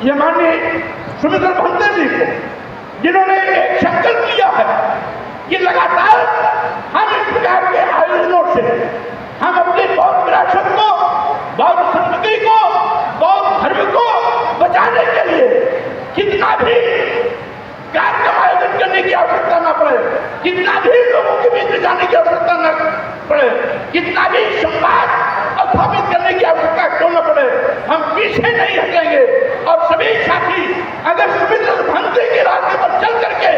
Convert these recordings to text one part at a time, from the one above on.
ये माननीय सुमित्रा भंते जी को, जिन्होंने एक संकल्प लिया है कि लगातार हम इस प्रकार के आयोजनों से हम अपनी बौद्ध विरासत को, बौद्ध संस्कृति को, बौद्ध धर्म को बचाने के लिए कितना भी कार्यक्रम आयोजन करने की आवश्यकता न पड़े, कितना भी लोगों के बीच जाने की आवश्यकता न पड़े, कितना भी संवाद स्थापित करने की आवश्यकता क्यों न पड़े, हम पीछे नहीं हटेंगे। और सभी साथी अगर सुमित्रा भंते के रास्ते पर चल करके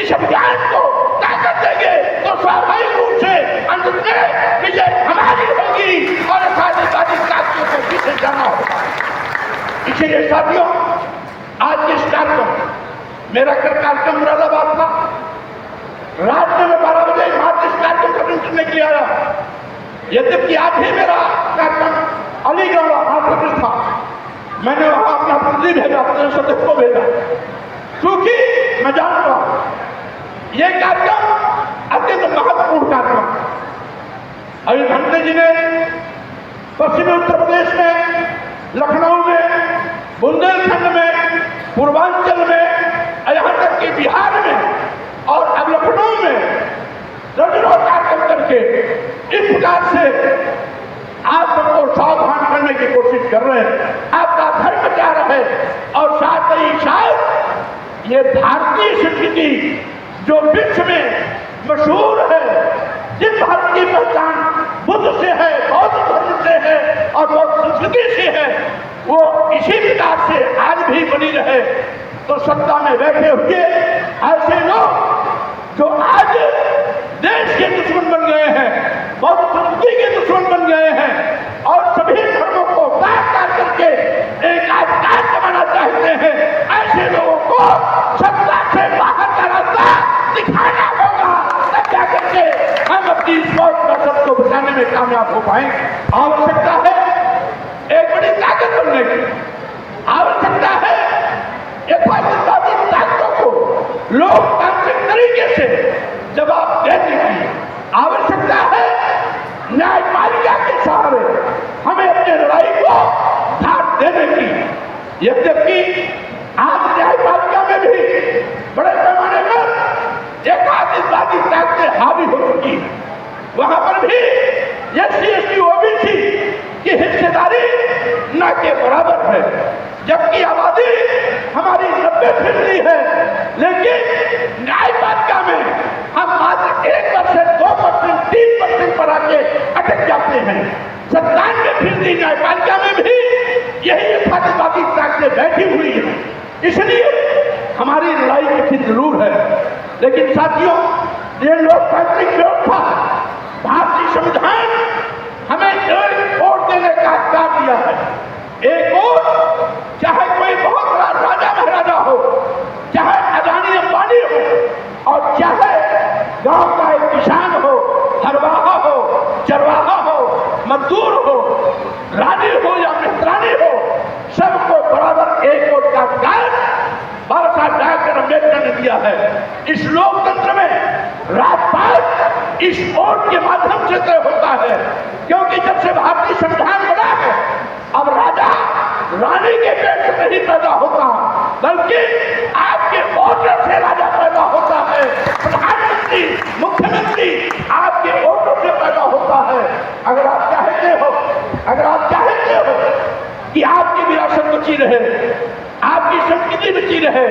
इस अभियान को ताकत देंगे तो स्वाभाविक रूप से अंत में विजय हमारी होगी और साथी साथियों को पीछे जाना होगा। इसीलिए साथियों, आज के इस कार्यक्रम, मेरा कार्यक्रम मुरादाबाद था, रात में 12 बजे मार्च इस कार्यक्रम का करने के लिए आया। यद्यपि आज भी मेरा कार्यक्रम अलीगढ़ हाथरस था, मैंने वहां अपना प्रतिनिधि भेजा, अपने सदस्य को भेजा, क्योंकि मैं जानता हूं ये कार्यक्रम अत्यंत महत्वपूर्ण कार्यक्रम। अभी भंते जी ने पश्चिमी उत्तर प्रदेश में, लखनऊ में, बुंदेलखंड में, पूर्वांचल में, यहाँ तक कि बिहार में और अब लखनऊ में रोज कार्यक्रम करके इस प्रकार से आप सबको सावधान करने की कोशिश कर रहे हैं, आपका धर्म क्या रहे। और साथ ही साथ ये भारतीय संस्कृति जो विश्व में मशहूर है, जिस भारत की पहचान बुद्ध से है, बौद्ध धर्म से है और बौद्ध संस्कृति से है, वो इसी प्रकार से आज भी बनी रहे। तो सत्ता में बैठे हुए ऐसे लोग जो आज देश के दुश्मन बन गए हैं, बौद्ध संस्कृति के दुश्मन बन गए हैं और सभी धर्मों को काट करके एक आधिकार बनाना चाहते हैं, ऐसे लोगों को सत्ता से बाहर का रास्ता दिखाना होगा, तब जा करके हम अपनी बौद्ध विरासत को बचाने में कामयाब हो पाएंगे। आवश्यकता है एक बड़ी ताकत बनने की, आवश्यकता है यथार्थवादी ताकतों को लोकतांत्रिक तरीके से जवाब देने की, आवश्यकता है न्यायपालिका के सहारे हमें अपनी लड़ाई को धार देने की। यद्यपि आज न्यायपालिका में भी बड़े पैमाने पर एकाधिवादी ताकतें हावी हो चुकी है, वहां पर भी एससी एसटी ओबीसी की हिस्सेदारी न के बराबर है, जबकि आबादी हमारी 90% है, लेकिन न्यायपालिका में हम मात्र 1%, 2%, 3% पर आके अटक जाते हैं। 97% न्यायपालिका में भी यही यथार्थवादी ताकतें बैठी हुई है। इसलिए हमारी लड़ाई कठिन जरूर है, लेकिन साथियों, ये लोकतांत्रिक व्यवस्था, भारतीय संविधान हमें एक वोट देने का अधिकार दिया है। एक वोट, चाहे कोई बहुत बड़ा राजा महाराजा हो, चाहे अदानी अंबानी हो और चाहे गांव का एक किसान हो, हरवाहा हो, चरवाहा हो, मजदूर हो, रानी हो या मित्रानी हो, सबको बराबर एक वोट का अधिकार बाबा साहब डॉक्टर अम्बेडकर ने दिया है। इस लोकतंत्र में राजपाट इस वोट के माध्यम से तय होता है, क्योंकि जब से भारतीय संविधान बना है, अब राजा रानी के पेट से नहीं पैदा होता, बल्कि आपके वोटों से राजा पैदा होता है। प्रधानमंत्री, मुख्यमंत्री आपके वोटों से पैदा होता है। अगर आप चाहते हो कि आपकी विरासत बची रहे, आपकी संस्कृति बची रहे,